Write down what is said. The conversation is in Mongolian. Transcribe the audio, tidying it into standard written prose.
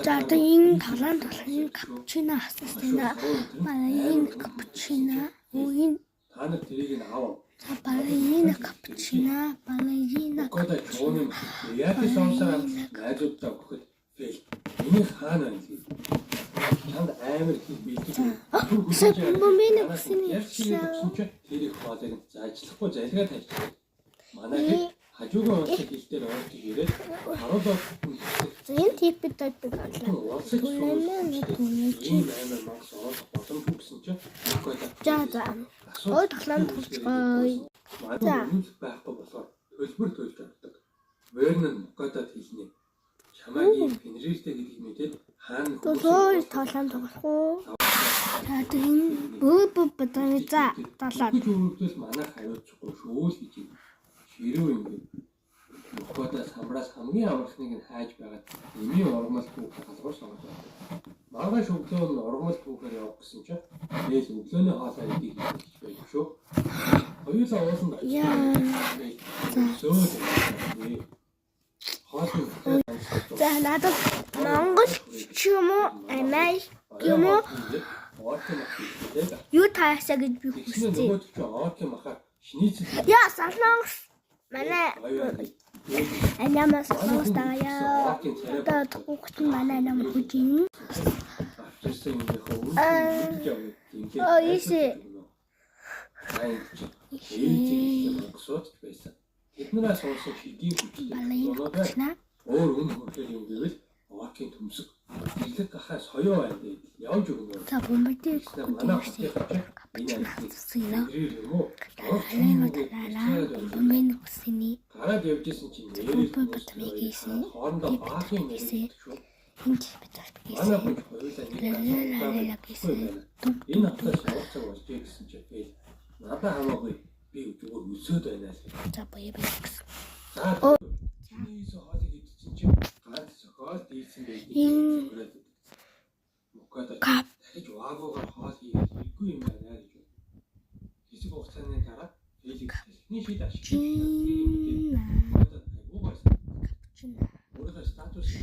За одоо энэ талаан капучино асуусан. Балерина капучино. Үин та нар тэрийг нь аав. за балерина капучино. Балерина капучино. Яг л сонсоо найзуудтай өгөхөд фейл. Энэ хаана байна гэж. Чанд амар их бэлдэж. Бомбины гэсэн тэрийг хоолыг заачлахгүй залгаа тавьчих. Манай хажуугийн улсын хил дээр орж ирээд харуулаад энэ типэд байдаг болоо. ийм амар мангас орох боломжгүй гэсэн чинь за хой талаанд тулцгаая. За байхгүй болохоор төлбөр төлж авдаг. Вернон Мукадад хэлнэ. Чамаагийн Фенрилтэй гэдгийг мэдээд хаана хөөе талаанд тоглох уу? За энэ бөбөбөдөө за талаад. Өөрөвдөл манайх хариуцахгүй шүү л гэж ширүү юм. Мукадад самраас хамгийн амархныг нь хайж байгаад эмийн ургамал түүх халгуур сонгож байна. Маргааш өглөө нь ургамал түүхээр явах гэсэн чинь дээл өглөөний хоолой идэх гэж байдаг шүү. Хоёулаа ууланд за надад Монгол ч юм уу Америк юм уу юу таасаа гэж би хүссэн. Яа Солонгос манай анамаас солонгостаа одоо тухт манай нам хүчин. Эднээс сонсон шидийн хүчтэй. Өөр хөрхөл юм гэвэл Оркийн төмсөг дэлгэг гахаа соёо байна гэж явж өгнө. За бомбардыг капучино. Бомбын хүсэний гараад явжсэн чинь хоорондоо баахийн нэрээ шүү. Энд битэр манай хүн хоёулаа энэ хатаас уулзах болж гэсэн чинь надад хамаагүй би зүгээр өсөөд байна л. за боё гэсэн. За чиний хоолыг идчихсэн чинь ганц зохиол дийсэн байдаг. Мукадад дахиж ваагуугаар хоол хийгээд хэрэггүй юм байна гэж байна. Хэсэг хугацааны дараа фейлийг хэлний шийд ашиглаж капучино өөрийнхөө статусыг